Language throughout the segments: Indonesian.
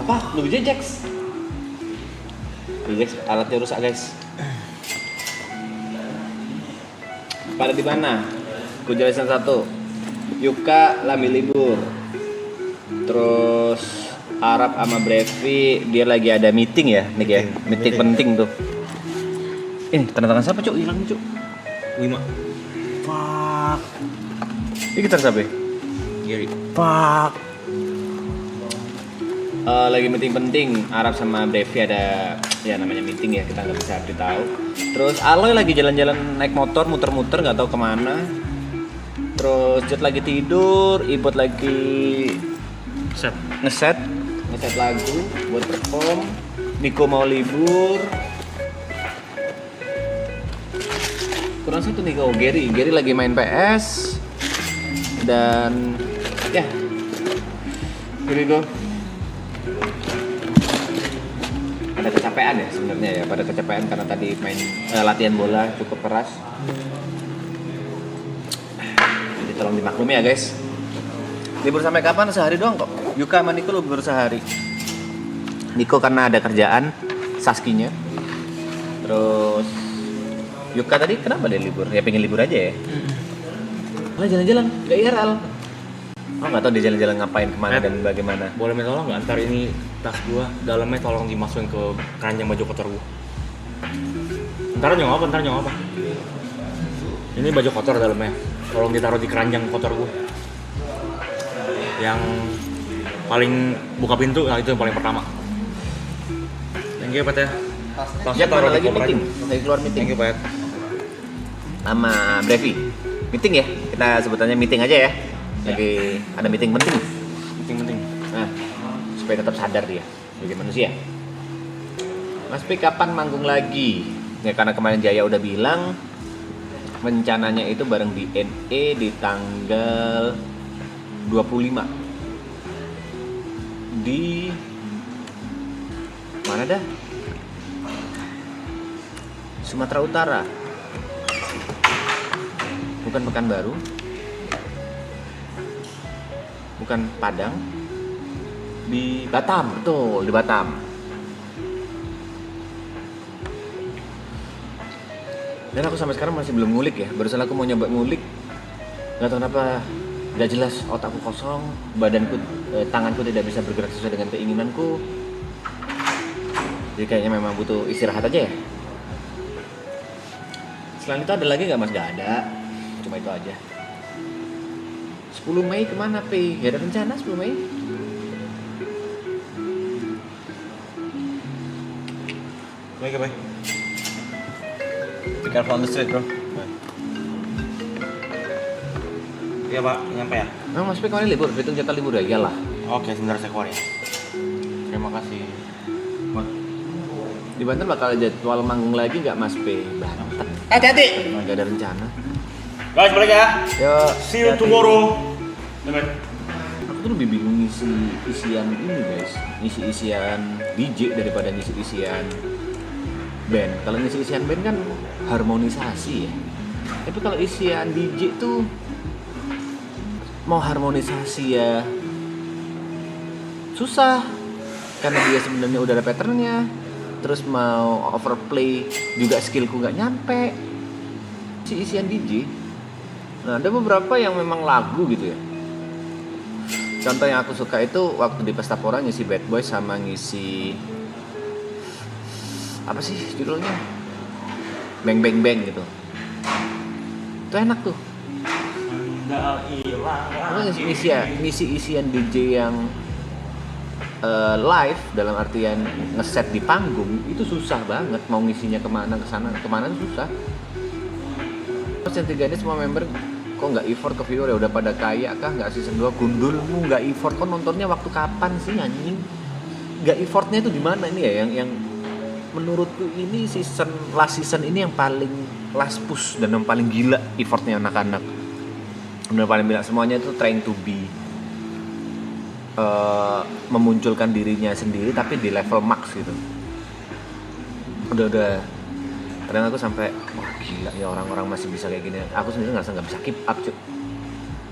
Apa? Lu Jax? Jax alatnya rusak guys. Pada di mana? Ku jelasin satu. Yuka lagi libur. Terus Arab sama Brevi dia lagi ada meeting ya, nih ya. Meeting penting tuh. Ini tanda tangan siapa, Cuk? Hilang, Cuk. 5. Fuck. Ini gitar siapa? Gary. Fuck. Lagi meeting penting, Arab sama Brevi ada ya namanya meeting ya, kita nggak bisa beritahu. Terus Aloy lagi jalan-jalan naik motor muter-muter nggak tahu kemana. Terus Jet lagi tidur, Ibot lagi ngeset lagu buat perform. Niko mau libur. Kurang satu nih kau Gary lagi main PS dan ya here we go. Pada kecapean ya sebenarnya ya, pada kecapean karena tadi main latihan bola cukup keras. Jadi tolong dimaklumi ya guys. Libur sampai kapan? Sehari doang kok. Yuka sama Niko libur sehari. Niko karena ada kerjaan Saskinya. Terus Yuka tadi kenapa dia libur? Ya pengen libur aja ya. Lah jalan-jalan, gak IRL. Oh nggak tahu dia jalan-jalan ngapain kemana dan bagaimana. Boleh minta tolong nggak? Ntar ini tas gua dalamnya tolong dimasukin ke keranjang baju kotor gua. Ntar nyong apa? Ini baju kotor dalamnya. Tolong ditaruh di keranjang kotor gua. Yang paling buka pintu, nah itu yang paling pertama. Thank you Pat ya. Tasnya taruh di lagi koper meeting, aja. lagi keluar meeting. Thank you Pat. Sama Brevi. Meeting ya, kita sebutannya meeting aja ya. Lagi ada meeting penting. Penting. Nah, supaya tetap sadar dia sebagai manusia. Mas P kapan manggung lagi? Ya karena kemarin Jaya udah bilang rencananya itu bareng BNE di tanggal 25 di mana dah? Sumatera Utara. Bukan Pekanbaru. Bukan Padang. Di Batam, betul, di Batam. Dan aku sampai sekarang masih belum ngulik ya. Barusan aku mau nyoba ngulik. Gak tahu kenapa gak jelas, otakku kosong, badanku, tanganku tidak bisa bergerak sesuai dengan keinginanku. Jadi kayaknya memang butuh istirahat aja ya. Selain itu ada lagi nggak Mas? Gak ada, cuma itu aja. 10 Mei kemana P? Gak ada rencana 10 Mei? Baik. Be careful on the street bro. Iya Pak, nyampe ya? Nah, Mas P kemarin libur, hitung jatah libur ya? Iyalah. Oke, sebentar saya keluar ya. Terima kasih. Di Banten bakal jadwal manggung lagi nggak Mas P? Banten. Hati-hati. Gak ada rencana. Guys, balik ya. Yo, See you tomorrow. Dapat. Aku tuh lebih bingung ngisi isian ini guys, ngisi isian DJ daripada ngisi isian band. Kalau ngisi isian band kan harmonisasi ya. Tapi kalau isian DJ tuh mau harmonisasi ya susah karena dia sebenarnya udah ada patternnya. Terus mau overplay juga skillku nggak nyampe. Si isian DJ. Nah ada beberapa yang memang lagu gitu ya. Contoh yang aku suka itu waktu di Pesta Pora ngisi Bad Boys sama ngisi apa sih judulnya? Bang Bang Bang gitu. Itu enak tuh. Ngisi isian DJ yang live dalam artian ngeset di panggung itu susah banget. Mau ngisinya kemana tuh susah. Terus yang 3 ini semua member kok nggak effort ke viewer ya, udah pada kaya kah, nggak season 2 gundulmu nggak effort, kok nontonnya waktu kapan sih anjing? Nggak effortnya itu di mana ini ya yang menurutku ini last season ini yang paling last push dan yang paling gila effortnya anak-anak. Benar paling bilang semuanya itu trying to be memunculkan dirinya sendiri tapi di level max gitu. Udah kadang aku sampai wah gila ya orang-orang masih bisa kayak gini. Aku sendiri ngerasa nggak bisa keep up cuy.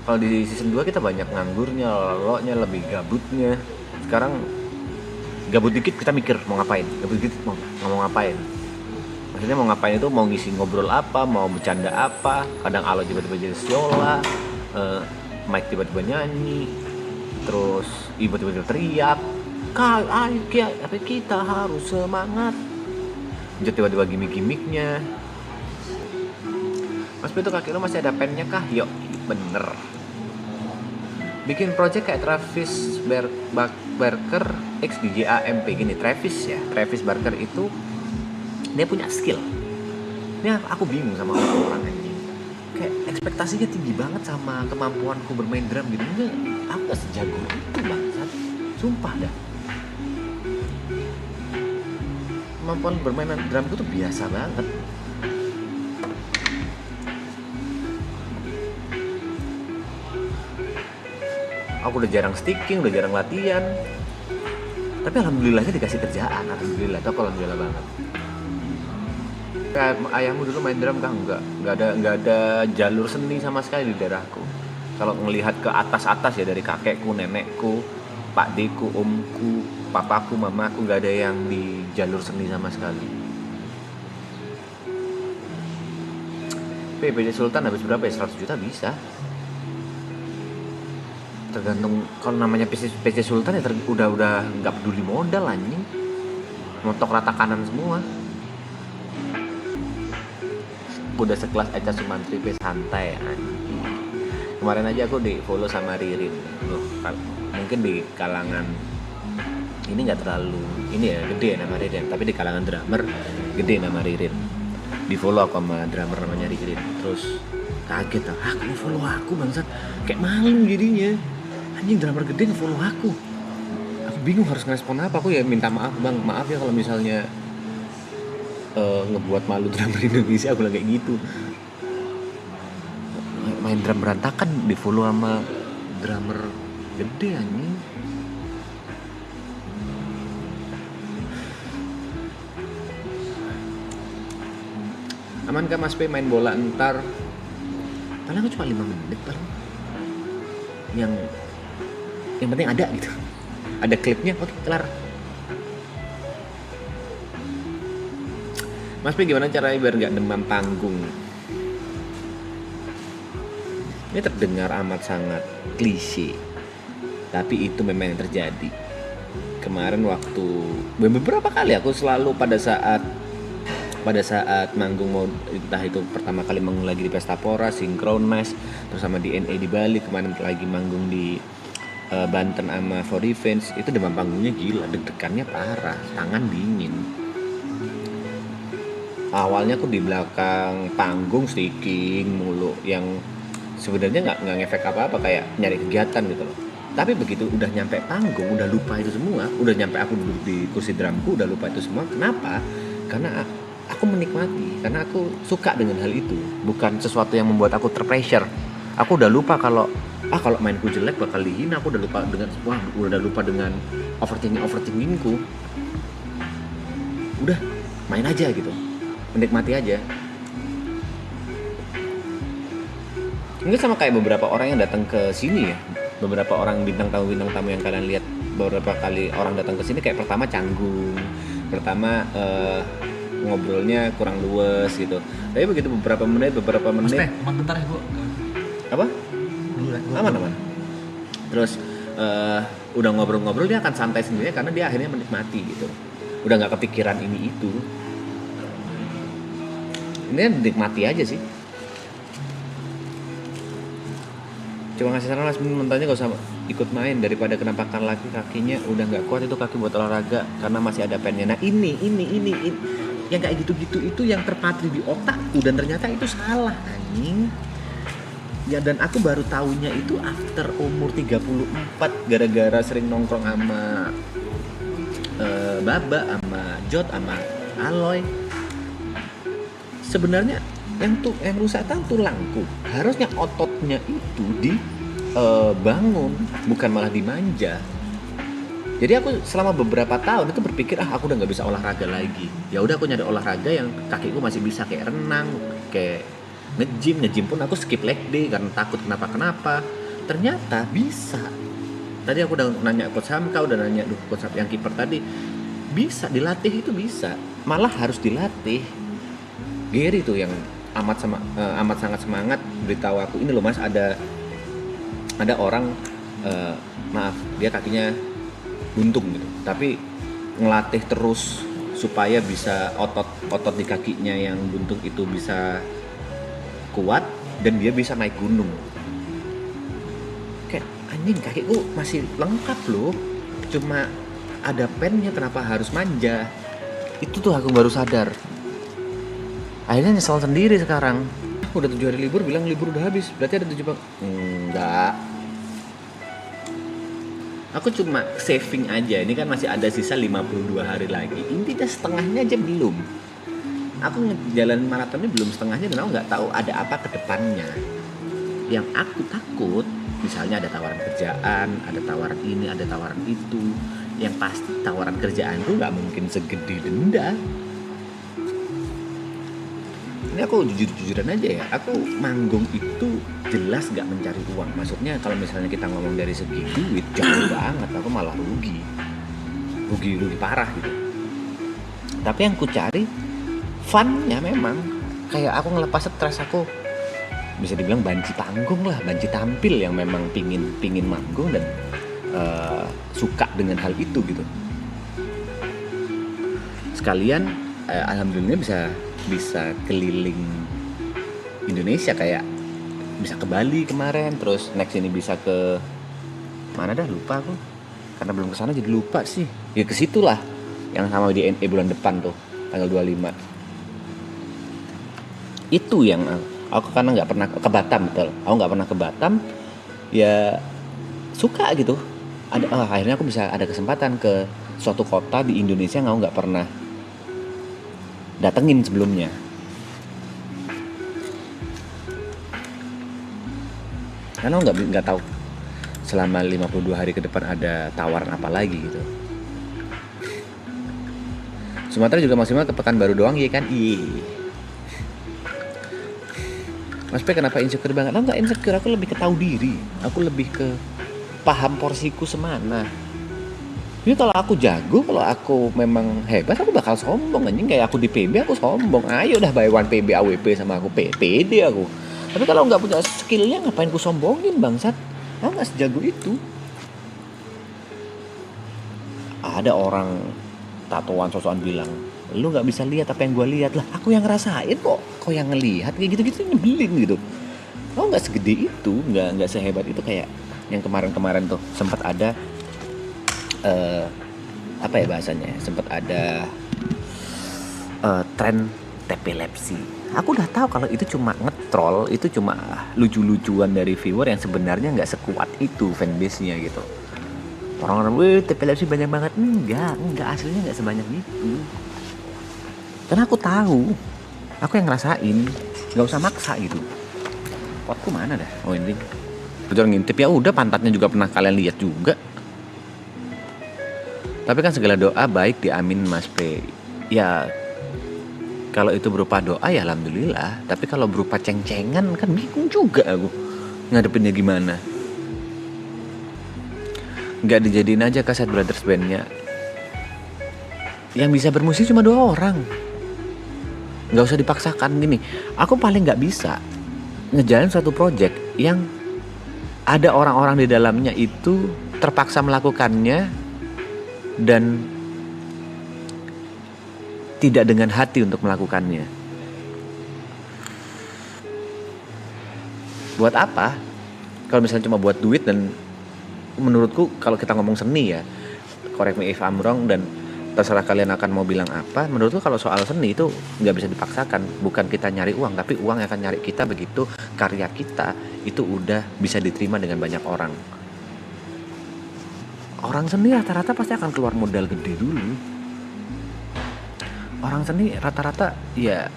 Kalau di season 2 kita banyak nganggurnya, loloknya, lebih gabutnya. Sekarang Gabut dikit kita mikir mau ngapain, gabut dikit mau ngapain. Maksudnya mau ngapain itu mau ngisi ngobrol apa, mau bercanda apa. Kadang Alo tiba-tiba jadi siola, Mike tiba-tiba nyanyi, terus Ibu tiba-tiba teriak, kita harus semangat. Jod tiba-tiba gimmick-gimmicknya. Mas itu kaki lo masih ada pennya kah? Yuk, bener. Bikin project kayak Travis Barker X DJAMP gini. Travis Barker itu dia punya skill. Ini aku bingung sama orang anjing. Kayak ekspektasinya tinggi banget sama kemampuanku bermain drum gitu. Enggak, aku gak sejago itu bangsat. Sumpah dah. Kemampuan bermain drumku tuh biasa banget. Aku udah jarang sticking, udah jarang latihan. Tapi alhamdulillahnya dikasih kerjaan, alhamdulillah. Itu alhamdulillah banget. Kayak ayahmu dulu main drum kah? Enggak ada jalur seni sama sekali di daerahku. Kalau ngelihat ke atas ya dari kakekku, nenekku, pak deku, omku, papaku, mamaku, nggak ada yang di jalur seni sama sekali. PJ Sultan habis berapa ya? 100 juta bisa. Tergantung, kalau namanya PC Sultan ya udah nggak peduli modal anjing, montok rata kanan semua. Udah sekelas Echa Sumantri santai anjing. Kemarin aja aku di follow sama Ririn. Loh, mungkin di kalangan ini nggak terlalu ini ya gede nama Ririn, tapi di kalangan drummer gede nama Ririn. Di follow aku sama drummer namanya Ririn. Terus kaget lah, kamu follow aku bangsat, kayak malu jadinya. Anjing drummer gede nge-follow aku bingung harus ngerespon apa. Aku ya minta maaf bang, maaf ya kalau misalnya ngebuat malu drummer Indonesia. Aku lagi kayak gitu, main drum berantakan di follow sama drummer gede anjing. Aman kah Mas P main bola ntar? Paling aku cuma 5 menit paling. Yang penting ada gitu, ada klipnya, oke kelar. Mas P gimana caranya biar nggak demam panggung? Ini terdengar amat sangat klise, tapi itu memang yang terjadi. Kemarin waktu beberapa kali aku selalu pada saat manggung, mau entah itu pertama kali manggung lagi di Pestapora, Synchronize, terus sama di NA di Bali, kemarin lagi manggung di Banten sama For Revenge, itu demam panggungnya gila, deg-degannya parah, tangan dingin. Awalnya aku di belakang panggung sticking mulu, yang sebenarnya nggak ngefek apa-apa, kayak nyari kegiatan gitu loh. Tapi begitu udah nyampe panggung, udah lupa itu semua, udah nyampe aku duduk di kursi drumku, udah lupa itu semua. Kenapa? Karena aku menikmati, karena aku suka dengan hal itu, bukan sesuatu yang membuat aku terpressure. Aku udah lupa kalau mainku jelek bakal dihina. Aku udah lupa dengan overthinkingku. Udah main aja gitu, menikmati aja. Ini sama kayak beberapa orang yang datang ke sini ya, beberapa orang bintang tamu yang kalian lihat beberapa kali orang datang ke sini, kayak pertama canggung, pertama ngobrolnya kurang luwes gitu. Tapi begitu beberapa menit. Mas Teh, bentar ya Bu. Apa? Aman. Terus udah ngobrol-ngobrol, dia akan santai sendiri karena dia akhirnya menikmati gitu. Udah nggak kepikiran ini itu. Ini menikmati aja sih. Coba ngasih saran Mas, mentalnya gak usah ikut main daripada kenampakan lagi kakinya udah nggak kuat, itu kaki buat olahraga karena masih ada pennya. Nah ini yang kayak gitu-gitu itu yang terpatri di otakku, dan ternyata itu salah anjing. Ya, dan aku baru tahunya itu after umur 34 gara-gara sering nongkrong sama Baba, sama Jod, sama Aloy. Sebenarnya yang rusak tulangku. Harusnya ototnya itu dibangun, bukan malah dimanja. Jadi aku selama beberapa tahun itu berpikir aku udah nggak bisa olahraga lagi. Ya udah aku nyari olahraga yang kakiku masih bisa, kayak renang, kayak nge-gym pun aku skip leg day karena takut kenapa. Ternyata bisa. Tadi aku udah nanya Coach Hamka, udah nanya Coach yang kiper tadi, bisa dilatih, itu bisa, malah harus dilatih. Gary tuh yang amat sangat semangat beritahu aku, ini loh mas, ada orang maaf dia kakinya buntung gitu, tapi ngelatih terus supaya bisa otot di kakinya yang buntung itu bisa kuat dan dia bisa naik gunung. Kayak anjing, kakiku masih lengkap loh, cuma ada pennya, kenapa harus manja? Itu tuh aku baru sadar. Akhirnya nyesel sendiri sekarang. Aku udah 7 hari libur, bilang libur udah habis, berarti ada 7 bang. Enggak. Aku cuma saving aja, ini kan masih ada sisa 52 hari lagi. Intinya setengahnya aja belum. Aku ngejalanin maratonnya belum setengahnya dan aku nggak tahu ada apa ke depannya. Yang aku takut, misalnya ada tawaran kerjaan, ada tawaran ini, ada tawaran itu. Yang pasti tawaran kerjaan tuh nggak mungkin segede denda. Ini aku jujur-jujuran aja ya, aku manggung itu jelas gak mencari uang. Maksudnya kalau misalnya kita ngomong dari segi duit, jauh banget, aku malah rugi parah gitu. Tapi yang ku cari funnya memang, kayak aku ngelepas stres, aku bisa dibilang banci panggung lah, banci tampil yang memang pingin manggung dan suka dengan hal itu gitu. Sekalian alhamdulillah bisa keliling Indonesia, kayak bisa ke Bali kemarin, terus next ini bisa ke mana dah lupa aku, karena belum kesana jadi lupa sih. Ya ke situ lah, yang sama di NE bulan depan tuh tanggal 25. Itu yang aku karena nggak pernah ke Batam, betul. Aku nggak pernah ke Batam, ya suka gitu. Akhirnya aku bisa ada kesempatan ke suatu kota di Indonesia yang aku nggak pernah datengin sebelumnya. Karena nggak tahu selama 52 hari ke depan ada tawaran apa lagi gitu. Sumatera juga maksimal ke Pekanbaru doang ya kan? Mas P kenapa insecure banget? Aku nggak insecure, aku lebih ke tahu diri. Aku lebih ke paham porsiku semana. Ini kalau aku jago, kalau aku memang hebat, aku bakal sombong anjing. Kayak aku di PB aku sombong. Ayo dah buy one PB AWP sama aku, PD aku. Tapi kalau nggak punya skillnya, ngapain ku sombongin bangsat? Aku nggak sejago itu. Ada orang tatoan sosokan bilang, lu nggak bisa lihat apa yang gue lihat. Lah aku yang ngerasain kok. Kau yang ngelihat kayak gitu-gitu nyebelin gitu. Aku nggak segede itu, nggak sehebat itu. Kayak yang kemarin tuh sempat ada apa ya bahasanya, sempat ada tren epilepsi. Aku udah tahu kalau itu cuma ngetrol, itu cuma lucu-lucuan dari viewer yang sebenarnya nggak sekuat itu fanbase-nya gitu. Orang-orang, wih epilepsi banyak banget. Enggak aslinya nggak sebanyak itu. Karena aku tahu, aku yang ngerasain, nggak usah maksa gitu. Potku mana dah? Oh ini, jangan ngintip ya udah, pantatnya juga pernah kalian lihat juga. Tapi kan segala doa baik diamin Mas P. Ya kalau itu berupa doa ya alhamdulillah. Tapi kalau berupa ceng-cengan kan bingung juga aku ngadepinnya gimana. Gak dijadiin aja Kaset Brothers bandnya. Yang bisa bermusik cuma 2 orang. Gak usah dipaksakan gini. Aku paling gak bisa ngejalan suatu project yang ada orang-orang di dalamnya itu terpaksa melakukannya dan tidak dengan hati untuk melakukannya. Buat apa? Kalau misalnya cuma buat duit. Dan menurutku kalau kita ngomong seni ya, correct me if I'm wrong dan terserah kalian akan mau bilang apa, menurutku kalau soal seni itu nggak bisa dipaksakan. Bukan kita nyari uang, tapi uang yang akan nyari kita begitu karya kita itu udah bisa diterima dengan banyak orang. Orang seni rata-rata pasti akan keluar modal gede dulu. Orang seni rata-rata ya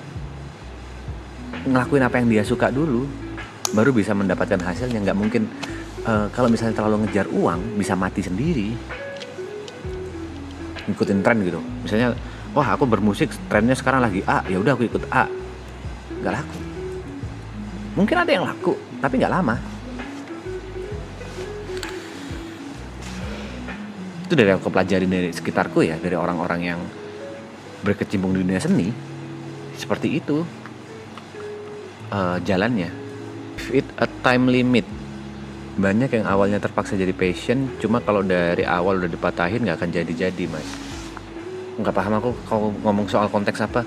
ngelakuin apa yang dia suka dulu, baru bisa mendapatkan hasil yang nggak mungkin. Kalau misalnya terlalu ngejar uang, bisa mati sendiri. Ngikutin tren gitu. Misalnya, wah aku bermusik trennya sekarang lagi A, ya udah aku ikut A, nggak laku. Mungkin ada yang laku, tapi nggak lama. Itu dari aku pelajari dari sekitarku ya, dari orang-orang yang berkecimpung di dunia seni. Seperti itu jalannya. Give it a time limit. Banyak yang awalnya terpaksa jadi passion, cuma kalau dari awal udah dipatahin nggak akan jadi-jadi, Mas. Nggak paham aku kalau ngomong soal konteks apa.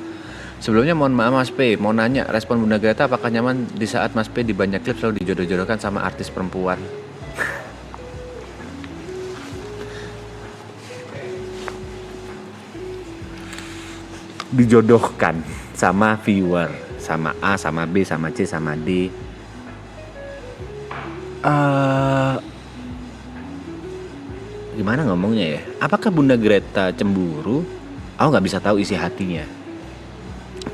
Sebelumnya mohon maaf Mas P, mau nanya respon Bunda Greta apakah nyaman di saat Mas P di banyak klip selalu dijodoh-jodohkan sama artis perempuan? Dijodohkan sama viewer, sama A, sama B, sama C, sama D. Gimana ngomongnya ya? Apakah Bunda Greta cemburu? Aku nggak bisa tahu isi hatinya.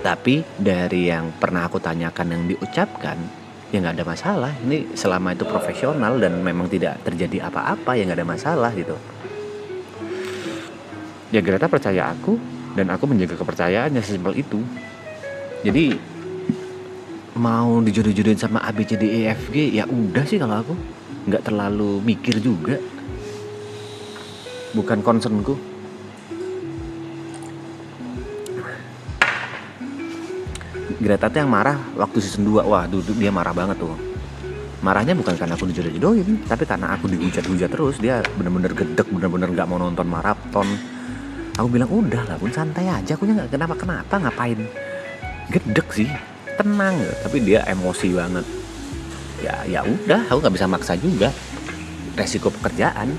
Tapi dari yang pernah aku tanyakan yang diucapkan, ya nggak ada masalah. Ini selama itu profesional dan memang tidak terjadi apa-apa, ya nggak ada masalah gitu. Ya Greta percaya aku dan aku menjaga kepercayaannya, sesimpel itu. Jadi mau dijodoh-jodohin sama A, B, C, D, E, F, G, ya udah sih kalau aku nggak terlalu mikir juga. Bukan concernku. Greta tuh yang marah waktu season 2. Wah, dia marah banget tuh. Marahnya bukan karena aku dijodoh-jodohin, tapi karena aku dihujat-hujat terus. Dia bener-bener gedek, bener-bener gak mau nonton maraton. Aku bilang, udah lah Bun, santai aja. Aku gak kenapa-kenapa, ngapain gedek sih, tenang. Tapi dia emosi banget. Ya udah, aku gak bisa maksa juga. Resiko pekerjaan.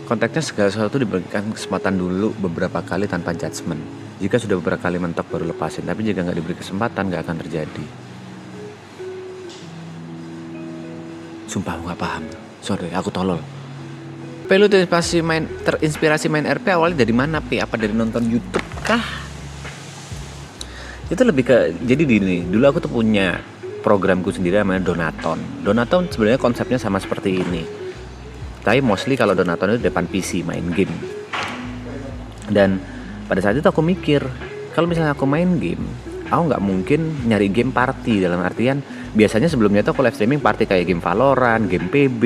Konteksnya segala sesuatu diberikan kesempatan dulu beberapa kali tanpa judgement. Jika sudah beberapa kali mentok baru lepasin, tapi jika nggak diberi kesempatan nggak akan terjadi. Sumpah aku nggak paham. Sorry, aku tolol. Lu terinspirasi main RP awalnya dari mana, Pi? Apa dari nonton YouTube kah? Itu lebih ke, jadi gini, dulu aku tuh punya programku sendiri namanya Donaton. Donaton sebenarnya konsepnya sama seperti ini. Tapi mostly kalau Donaton itu depan PC main game. Dan pada saat itu aku mikir, kalau misalnya aku main game, aku nggak mungkin nyari game party. Dalam artian, biasanya sebelumnya tuh aku live streaming party kayak game Valorant, game PB,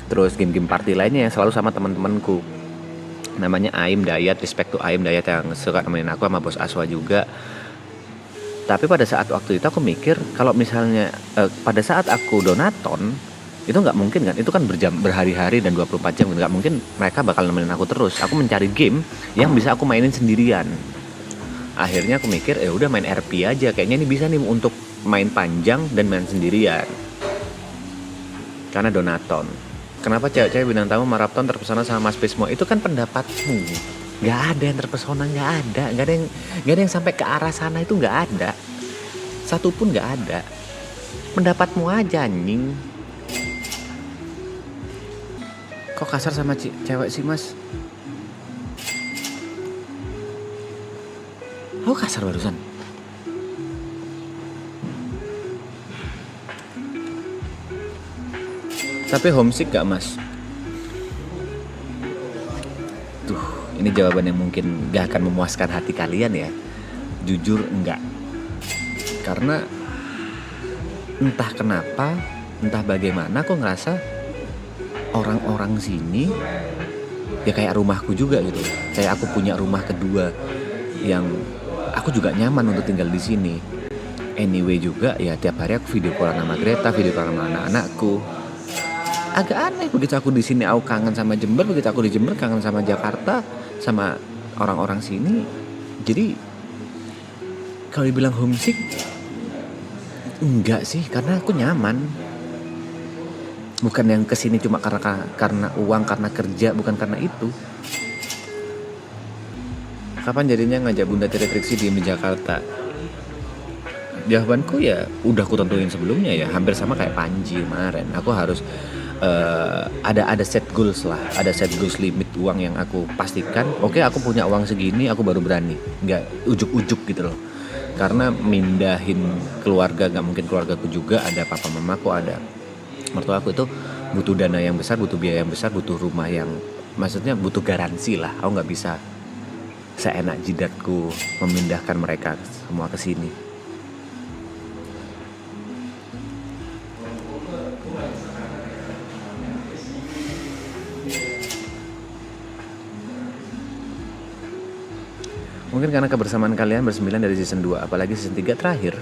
terus game-game party lainnya yang selalu sama teman-temanku. Namanya Aim Dayat, respect to Aim Dayat yang suka nemenin aku, sama Bos Aswa juga. Tapi pada saat waktu itu aku mikir, kalau misalnya pada saat aku Donaton, itu nggak mungkin kan, itu kan berhari-hari dan 24 jam, nggak mungkin mereka bakal nemenin aku terus. Aku mencari game yang bisa aku mainin sendirian. Akhirnya aku mikir, udah main RP aja, kayaknya ini bisa nih untuk main panjang dan main sendirian. Karena Donaton. Kenapa cewek-cewek bintang tamu maraton terpesona sama Mas Pismo? Itu kan pendapatmu. Nggak ada yang terpesona, nggak ada yang sampai ke arah sana, itu nggak ada. Satu pun nggak ada. Pendapatmu aja anjing. Kok kasar sama cewek sih, Mas? Aku kasar barusan. Tapi homesick gak, Mas? Tuh, ini jawaban yang mungkin gak akan memuaskan hati kalian ya. Jujur enggak. Karena entah kenapa, entah bagaimana aku ngerasa orang-orang sini ya kayak rumahku juga gitu. Kayak aku punya rumah kedua yang aku juga nyaman untuk tinggal di sini. Anyway juga ya tiap hari aku video call sama Greta, video call sama anak-anakku. Agak aneh begitu aku di sini aku kangen sama Jember, begitu aku di Jember kangen sama Jakarta, sama orang-orang sini. Jadi kalau dibilang homesick enggak sih, karena aku nyaman. Bukan yang kesini cuma karena uang, karena kerja, bukan karena itu. Kapan jadinya ngajak Bunda Tiri Triksi diem di Jakarta? Jawabanku ya udah aku tentuin sebelumnya ya, hampir sama kayak Panji kemarin. Aku harus ada set goals lah, ada set goals limit uang yang aku pastikan. Oke, aku punya uang segini, aku baru berani. Nggak ujuk-ujuk gitu loh. Karena mindahin keluarga, nggak mungkin keluargaku juga, ada papa mamaku, ada mertua aku, itu butuh dana yang besar, butuh biaya yang besar, butuh rumah yang, maksudnya butuh garansi lah. Aku nggak bisa seenak jidatku memindahkan mereka semua ke sini. Mungkin karena kebersamaan kalian bersembilan dari season 2, apalagi season 3 terakhir,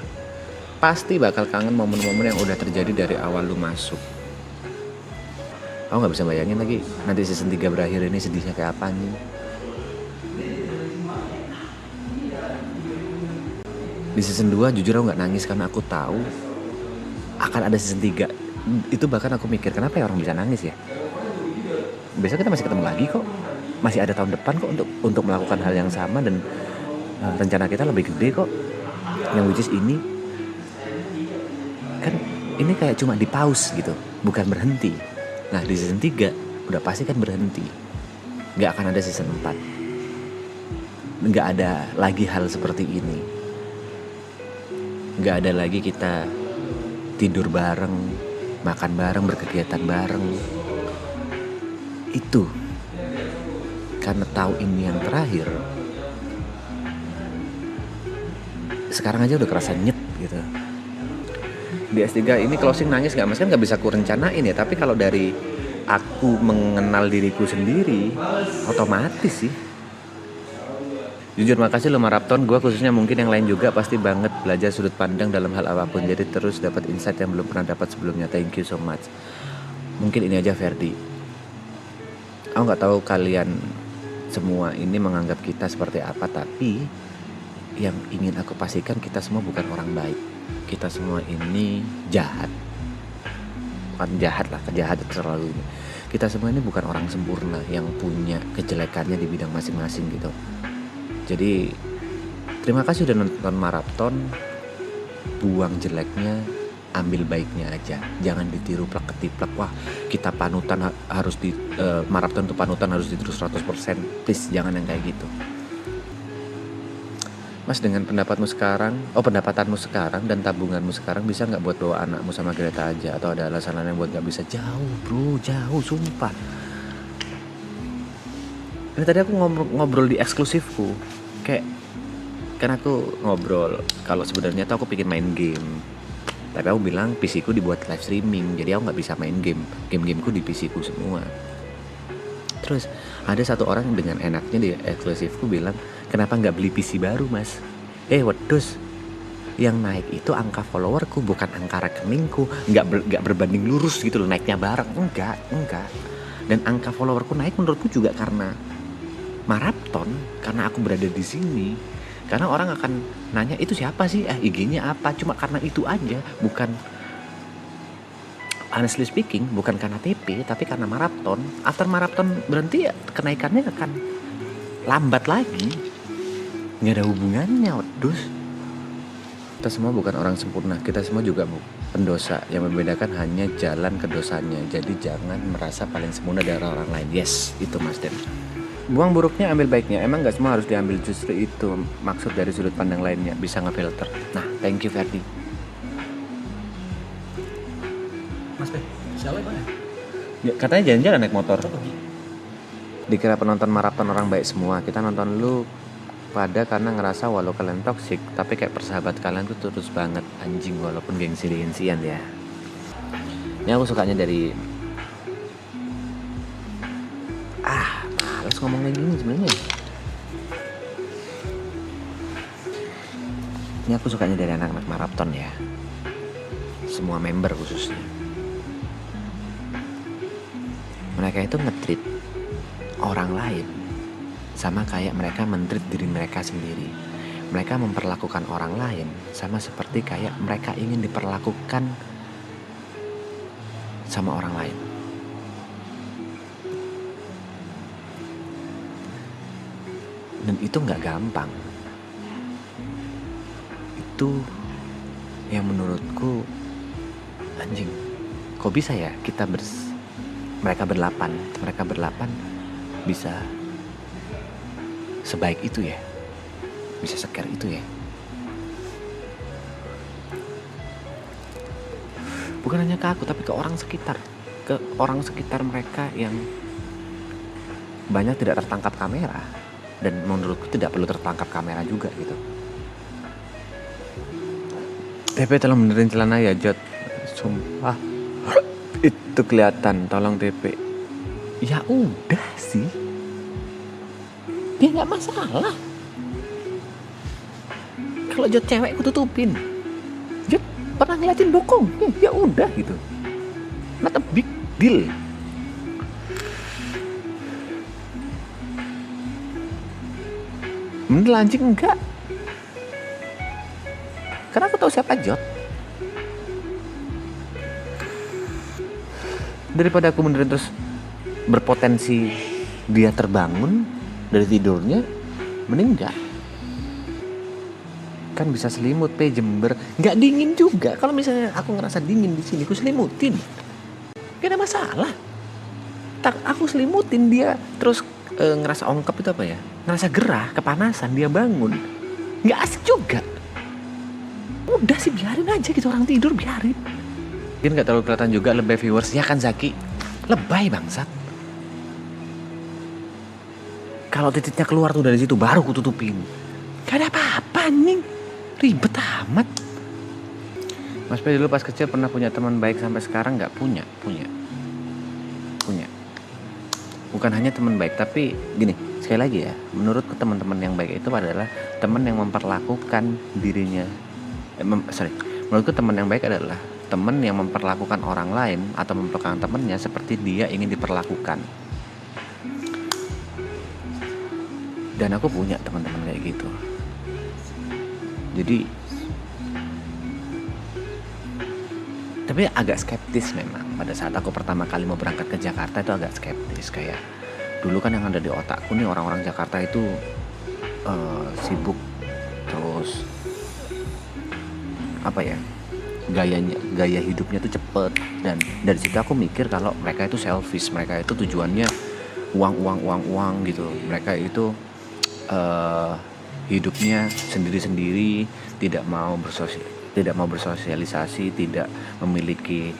pasti bakal kangen momen-momen yang udah terjadi dari awal lu masuk. Aku gak bisa bayangin lagi nanti season 3 berakhir ini sedihnya kayak apa nih. Di season 2 jujur aku gak nangis karena aku tahu akan ada season 3. Itu bahkan aku mikir, kenapa ya orang bisa nangis ya? Besok kita masih ketemu lagi kok. Masih ada tahun depan kok untuk melakukan hal yang sama, dan rencana kita lebih gede kok. Yang which is ini kan ini kayak cuma di pause gitu, bukan berhenti. Nah di season 3 udah pasti kan berhenti. Gak akan ada season 4. Gak ada lagi hal seperti ini. Gak ada lagi kita tidur bareng, makan bareng, berkegiatan bareng. Itu karena tahu ini yang terakhir, sekarang aja udah kerasa nyet gitu. Di S3 ini closing nangis gak mas? Kan gak bisa aku rencanain ya, tapi kalau dari aku mengenal diriku sendiri, otomatis sih. Jujur makasih lo Marapton, gue khususnya, mungkin yang lain juga pasti banget belajar sudut pandang dalam hal apapun. Jadi terus dapat insight yang belum pernah dapat sebelumnya. Thank you so much. Mungkin ini aja Ferdi. Aku gak tahu kalian semua ini menganggap kita seperti apa, tapi yang ingin aku pastikan, kita semua bukan orang baik. Kita semua ini jahat. Bukan jahat lah, kejahat terlalu ini. Kita semua ini bukan orang sempurna yang punya kejelekannya di bidang masing-masing gitu. Jadi terima kasih udah nonton Marapton. Buang jeleknya, ambil baiknya aja. Jangan ditiru plek ketiplek. Wah kita panutan harus di Marapton tuh panutan harus ditiru 100%. Please jangan yang kayak gitu. Mas, dengan pendapatanmu sekarang dan tabunganmu sekarang, bisa nggak buat bawa anakmu sama Greta aja? Atau ada alasan lain yang buat nggak bisa? Jauh bro, jauh sumpah. Ini tadi aku ngobrol di eksklusifku, kayak kan aku ngobrol kalau sebenarnya tuh aku pengen main game, tapi aku bilang PC ku dibuat live streaming, jadi aku nggak bisa main game-gameku di PC ku semua. Terus ada satu orang dengan enaknya di eksklusifku bilang, kenapa nggak beli PC baru mas? Wedus, yang naik itu angka followerku, bukan angka rekeningku. Nggak berbanding lurus gitu loh naiknya bareng, enggak. Dan angka followerku naik menurutku juga karena Marapton, karena aku berada di sini. Karena orang akan nanya, itu siapa sih? IG-nya apa? Cuma karena itu aja, bukan, honestly speaking, bukan karena TP, tapi karena Marapton. After Marapton berhenti ya kenaikannya akan lambat lagi. Nggak ada hubungannya, wedus. Kita semua bukan orang sempurna, kita semua juga pendosa. Yang membedakan hanya jalan ke dosanya. Jadi jangan merasa paling sempurna dari orang lain. Yes, itu Mas Den. Buang buruknya, ambil baiknya. Emang gak semua harus diambil, justru itu maksud dari sudut pandang lainnya, bisa ngefilter. Nah, thank you Ferdi. Mas Be, siapa mana? Ya, katanya jalan-jalan naik motor. Dikira penonton Marapton orang baik semua. Kita nonton lu pada karena ngerasa walau kalian toksik, tapi kayak persahabat kalian tuh terus banget, anjing, walaupun gengsi-gengsian ya. Ini aku sukanya dari males ngomong kayak gini sebenarnya. Ini aku sukanya dari anak-anak Marapton ya, semua member khususnya. Mereka itu nge-treat orang lain sama kayak mereka men-treat diri mereka sendiri. Mereka memperlakukan orang lain sama seperti kayak mereka ingin diperlakukan sama orang lain. Dan itu gak gampang. Itu yang menurutku, anjing, kok bisa ya kita mereka berlapan bisa sebaik itu ya, bisa sekar itu ya. Bukan hanya ke aku, tapi ke orang sekitar mereka yang banyak tidak tertangkap kamera, dan menurutku tidak perlu tertangkap kamera juga gitu. TP tolong benerin celana ya Jod, sumpah itu kelihatan, tolong TP. Ya udah sih, ya nggak masalah. Kalau jod cewek aku tutupin. Jod pernah ngeliatin bokong, ya udah gitu. Not a big deal. Anjing enggak. Karena aku tahu siapa jod. Daripada aku beneran terus berpotensi dia terbangun dari tidurnya, mending enggak. Kan bisa selimut, jember, nggak dingin juga. Kalau misalnya aku ngerasa dingin di sini, aku selimutin, gak ada masalah. Aku selimutin dia, terus ngerasa ongkep itu apa ya? Ngerasa gerah, kepanasan, dia bangun, nggak asik juga. Udah sih biarin aja gitu, orang tidur biarin. Mungkin nggak terlalu kelihatan juga lebay viewersnya kan Zaki, lebay bangsat. Kalau titiknya keluar tuh dari situ baru ku tutupin. Gak ada apa-apa anjing. Ribet amat. Mas P dulu pas kecil pernah punya teman baik, sampai sekarang nggak punya. Bukan hanya teman baik, tapi gini, sekali lagi ya, menurutku teman-teman yang baik itu adalah teman yang memperlakukan dirinya. Menurutku teman yang baik adalah teman yang memperlakukan orang lain atau memperlakukan temannya seperti dia ingin diperlakukan. Dan aku punya teman-teman kayak gitu. Jadi, tapi agak skeptis memang. Pada saat aku pertama kali mau berangkat ke Jakarta itu agak skeptis. Kayak dulu kan yang ada di otakku nih, orang-orang Jakarta itu sibuk, terus apa ya, gaya hidupnya tuh cepet. Dan dari situ aku mikir kalau mereka itu selfish, mereka itu tujuannya uang gitu. Mereka itu hidupnya sendiri-sendiri, tidak mau bersosialisasi, tidak memiliki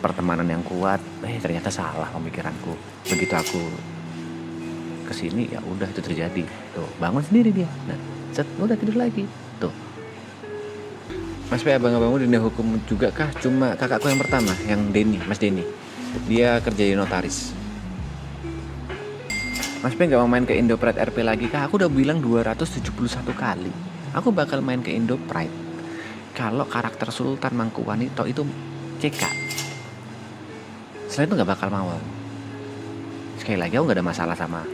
pertemanan yang kuat. Ternyata salah pemikiranku. Begitu aku kesini, ya udah itu terjadi. Tuh, bangun sendiri dia. Nah, udah tidur lagi. Tuh. Mas P, abang-abangmu di dunia hukum juga kah? Cuma kakakku yang pertama, yang Mas Denny. Dia kerja di notaris. Mas P gak mau main ke Indo Pride RP lagi kah? Aku udah bilang 271 kali. Aku bakal main ke Indo Pride kalau karakter Sultan Mangkuwanito itu CK. Selain itu gak bakal mau. Sekali lagi aku gak ada masalah sama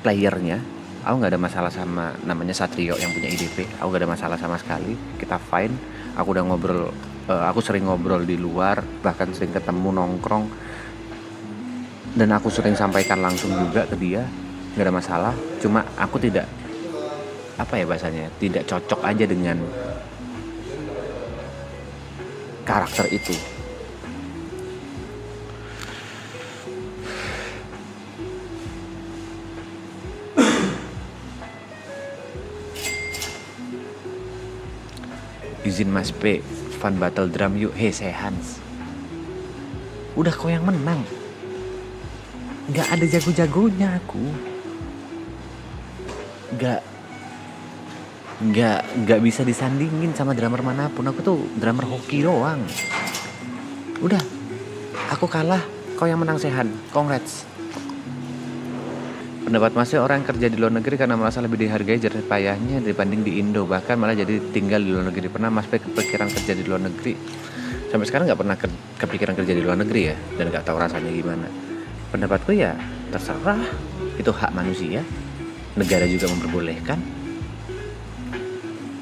playernya. Aku gak ada masalah sama namanya Satrio yang punya IDP. Aku gak ada masalah sama sekali. Kita fine. Aku udah ngobrol, aku sering ngobrol di luar, bahkan sering ketemu nongkrong. Dan aku sering sampaikan langsung juga ke dia, gak ada masalah. Cuma aku tidak, apa ya bahasanya, tidak cocok aja dengan karakter itu. Izin Mas P, fun battle drum yuk. Saya Hans. Udah kau yang menang. Gak ada jago-jagonya aku. Gak bisa disandingin sama drummer manapun. Aku tuh drummer hoki doang. Udah, aku kalah, kau yang menang Sehan. Congrats. Pendapat Mas, orang yang kerja di luar negeri karena merasa lebih dihargai jerih payahnya dibanding di Indo, bahkan malah jadi tinggal di luar negeri. Pernah Mas kepikiran kerja di luar negeri? Sampai sekarang gak pernah kepikiran kerja di luar negeri ya, dan gak tahu rasanya gimana. Pendapatku ya terserah, itu hak manusia, negara juga memperbolehkan,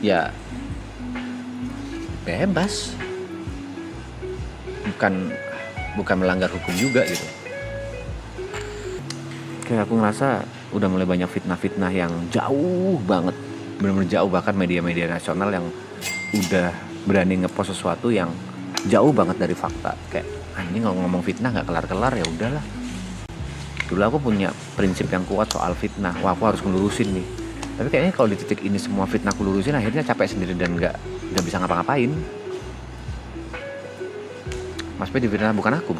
ya bebas, bukan melanggar hukum juga gitu. Kayak aku ngerasa udah mulai banyak fitnah-fitnah yang jauh banget, benar-benar jauh, bahkan media-media nasional yang udah berani ngepost sesuatu yang jauh banget dari fakta. Kayak anjing, kalau ngomong fitnah nggak kelar-kelar, ya udahlah. Dulu aku punya prinsip yang kuat soal fitnah. Wah, aku harus ngelurusin nih. Tapi kayaknya kalau di titik ini semua fitnah aku lurusin, akhirnya capek sendiri dan nggak bisa ngapa-ngapain. Mas P difitnah bukan aku,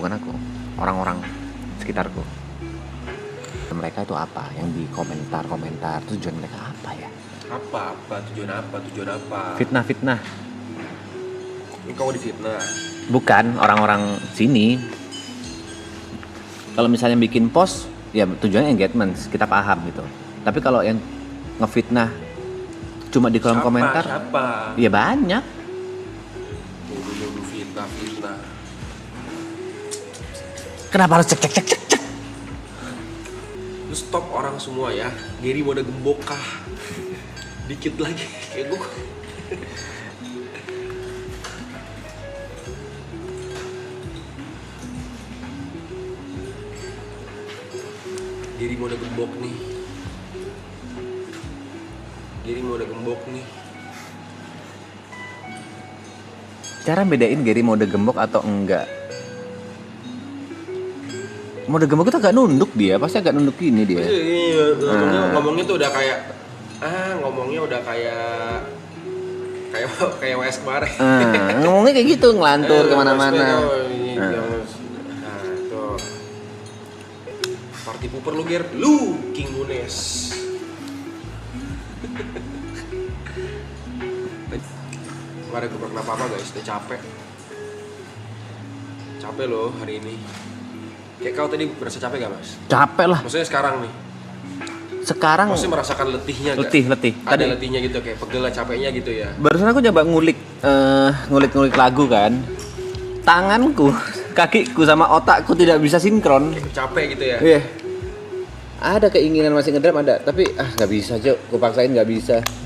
orang-orang sekitarku. Mereka itu apa? Yang di komentar, tujuan mereka apa ya? Tujuan apa? Fitnah. Kau difitnah? Bukan, orang-orang sini. Kalau misalnya bikin post, ya tujuannya engagement, kita paham gitu. Tapi kalau yang ngefitnah Cuma di kolom komentar. Siapa? Ya banyak. Nuduh fitnah. Kenapa harus cek? Lu stop orang semua ya. Gary mode gembok kah? Dikit lagi kayak gue. Gary mode gembok nih. Cara bedain Gary mode gembok atau enggak? Mode gembok itu agak nunduk dia, pasti agak nunduk gini dia. Iya, ngomongnya tuh udah kayak ngomongnya udah kayak WS kemarin. Ngomongnya kayak gitu, ngelantur kemana-mana. Nah, tuh. Party pooper lu, Ger. Lu, King Nunes. Kemarin gue pernah apa-apa guys, udah capek. Capek loh hari ini. Kayak kau tadi berasa capek gak, Mas? Capek lah. Maksudnya sekarang nih. Sekarang Maksudnya merasakan letihnya gak? letih. Ada letihnya gitu, kayak pegel lah, capeknya gitu ya. Barusan aku coba ngulik lagu kan. Tanganku, kakiku sama otakku tidak bisa sinkron. Kayak capek gitu ya. Iya. Ada keinginan masih ngedram ada, tapi nggak bisa, Cok. Kupaksain nggak bisa.